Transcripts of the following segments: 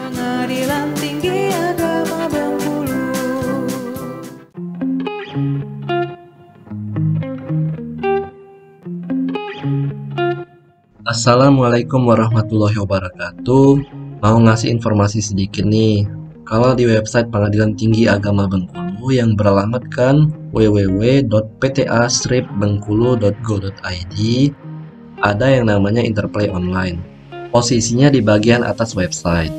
Pengadilan Tinggi Agama Bengkulu. Assalamualaikum warahmatullahi wabarakatuh. Mau ngasih informasi sedikit nih. Kalau di website Pengadilan Tinggi Agama Bengkulu yang beralamatkan www.pta-bengkulu.go.id, ada yang namanya Interplay Online. Posisinya di bagian atas website.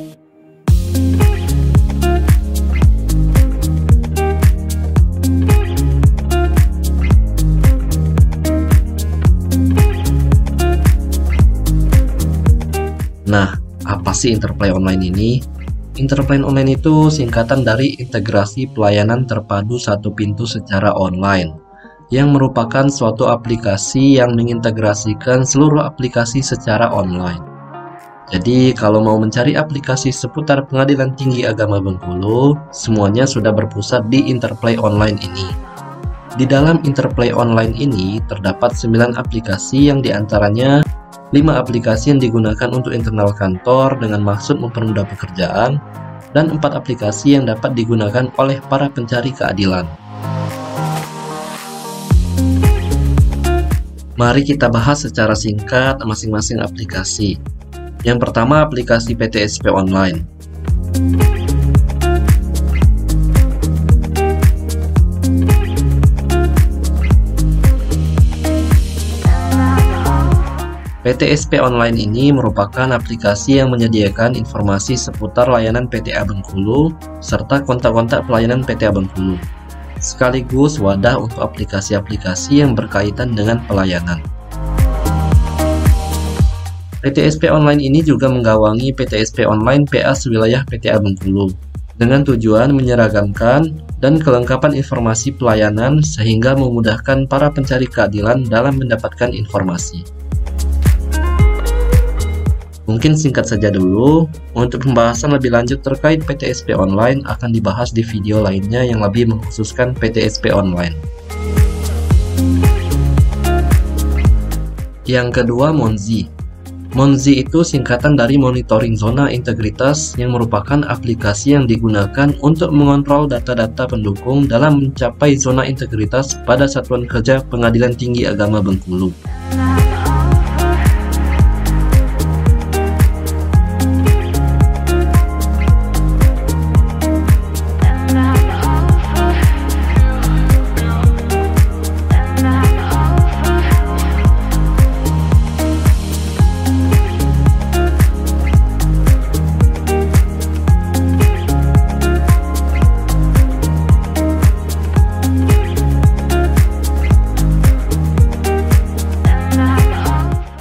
Nah, apa sih Interplay Online ini? Interplay Online itu singkatan dari Integrasi Pelayanan Terpadu Satu Pintu Secara Online, yang merupakan suatu aplikasi yang mengintegrasikan seluruh aplikasi secara online. Jadi, kalau mau mencari aplikasi seputar Pengadilan Tinggi Agama Bengkulu, semuanya sudah berpusat di Interplay Online ini. Di dalam Interplay Online ini terdapat 9 aplikasi yang diantaranya 5 aplikasi yang digunakan untuk internal kantor dengan maksud mempermudah pekerjaan, dan 4 aplikasi yang dapat digunakan oleh para pencari keadilan. Mari kita bahas secara singkat masing-masing aplikasi. Yang pertama, aplikasi PTSP Online. PTSP Online ini merupakan aplikasi yang menyediakan informasi seputar layanan PTA Bengkulu serta kontak-kontak pelayanan PTA Bengkulu, sekaligus wadah untuk aplikasi-aplikasi yang berkaitan dengan pelayanan. PTSP Online ini juga menggawangi PTSP Online PA sewilayah PTA Bengkulu dengan tujuan menyeragamkan dan kelengkapan informasi pelayanan sehingga memudahkan para pencari keadilan dalam mendapatkan informasi. Mungkin singkat saja dulu, untuk pembahasan lebih lanjut terkait PTSP Online akan dibahas di video lainnya yang lebih mengkhususkan PTSP Online. Yang kedua, Monzi. Monzi itu singkatan dari Monitoring Zona Integritas yang merupakan aplikasi yang digunakan untuk mengontrol data-data pendukung dalam mencapai zona integritas pada Satuan Kerja Pengadilan Tinggi Agama Bengkulu.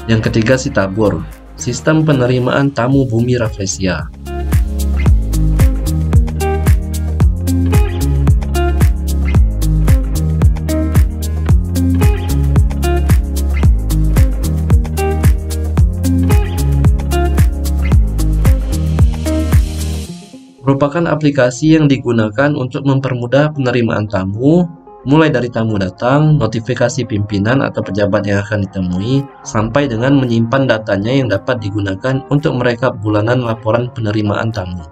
Yang ketiga, Sitabur, Sistem Penerimaan Tamu Bumi Rafflesia. Merupakan aplikasi yang digunakan untuk mempermudah penerimaan tamu, mulai dari tamu datang, notifikasi pimpinan atau pejabat yang akan ditemui, sampai dengan menyimpan datanya yang dapat digunakan untuk merekap bulanan laporan penerimaan tamu.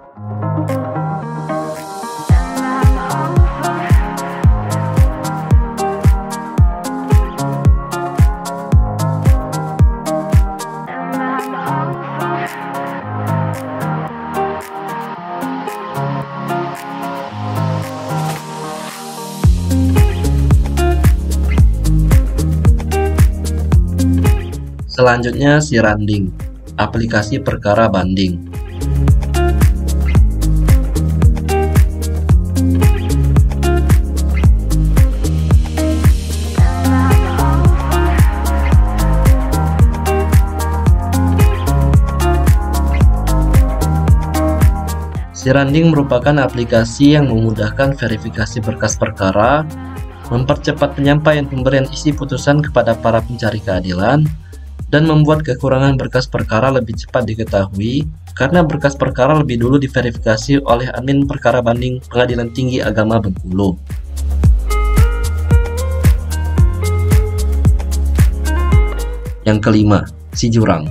Selanjutnya, Siranding, aplikasi perkara banding. Siranding merupakan aplikasi yang memudahkan verifikasi berkas perkara, mempercepat penyampaian pemberian isi putusan kepada para pencari keadilan, dan membuat kekurangan berkas perkara lebih cepat diketahui karena berkas perkara lebih dulu diverifikasi oleh admin perkara banding Pengadilan Tinggi Agama Bengkulu. Yang kelima, Si Jurang.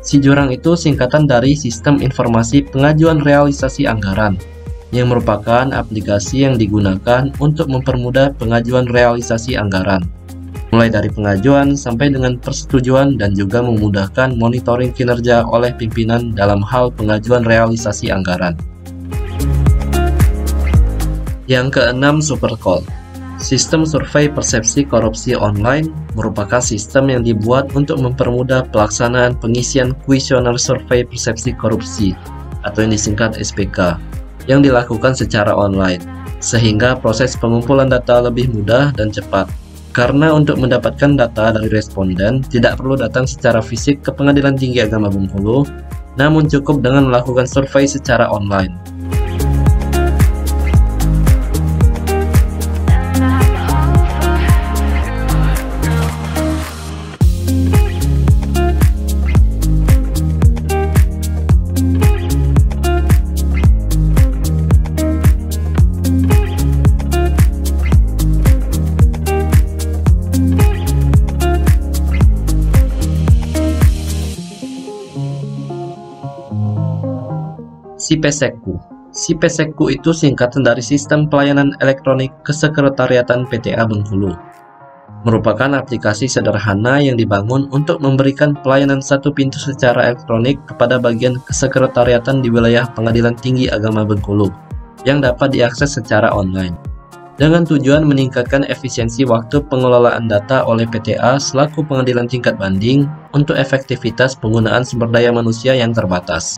SIJURANG itu singkatan dari Sistem Informasi Pengajuan Realisasi Anggaran, yang merupakan aplikasi yang digunakan untuk mempermudah pengajuan realisasi anggaran, mulai dari pengajuan sampai dengan persetujuan, dan juga memudahkan monitoring kinerja oleh pimpinan dalam hal pengajuan realisasi anggaran. Yang keenam, SuperCall. Sistem survei persepsi korupsi online merupakan sistem yang dibuat untuk mempermudah pelaksanaan pengisian kuesioner survei persepsi korupsi atau yang disingkat SPK yang dilakukan secara online, sehingga proses pengumpulan data lebih mudah dan cepat. Karena untuk mendapatkan data dari responden tidak perlu datang secara fisik ke Pengadilan Tinggi Agama Bengkulu, namun cukup dengan melakukan survei secara online. SIPESEKU. SIPESEKU itu singkatan dari Sistem Pelayanan Elektronik Kesekretariatan PTA Bengkulu. Merupakan aplikasi sederhana yang dibangun untuk memberikan pelayanan satu pintu secara elektronik kepada bagian kesekretariatan di wilayah Pengadilan Tinggi Agama Bengkulu yang dapat diakses secara online, dengan tujuan meningkatkan efisiensi waktu pengelolaan data oleh PTA selaku pengadilan tingkat banding untuk efektivitas penggunaan sumber daya manusia yang terbatas.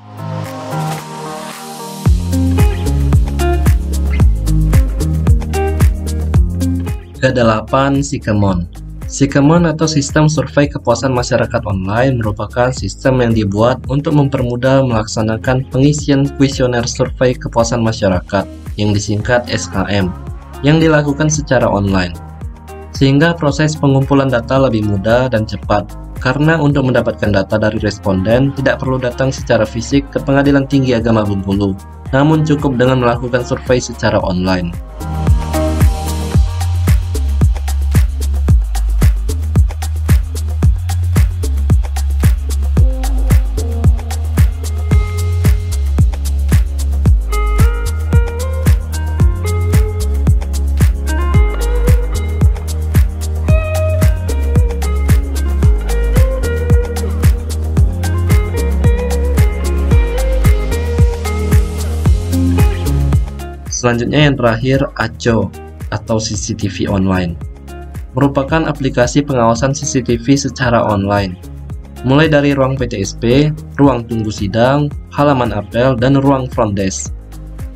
Ke-8, Sikemon. Sikemon atau Sistem Survei Kepuasan Masyarakat Online merupakan sistem yang dibuat untuk mempermudah melaksanakan pengisian kuesioner survei kepuasan masyarakat yang disingkat SKM yang dilakukan secara online, sehingga proses pengumpulan data lebih mudah dan cepat. Karena untuk mendapatkan data dari responden tidak perlu datang secara fisik ke Pengadilan Tinggi Agama Bengkulu, namun cukup dengan melakukan survei secara online. Selanjutnya yang terakhir, ACO atau CCTV Online. Merupakan aplikasi pengawasan CCTV secara online, mulai dari ruang PTSP, ruang tunggu sidang, halaman apel, dan ruang front desk,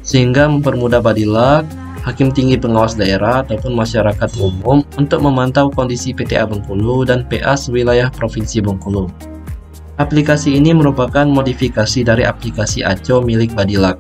sehingga mempermudah Badilak, Hakim Tinggi Pengawas Daerah ataupun masyarakat umum untuk memantau kondisi PTA Bengkulu dan PA sewilayah Provinsi Bengkulu. Aplikasi ini merupakan modifikasi dari aplikasi ACO milik Badilak,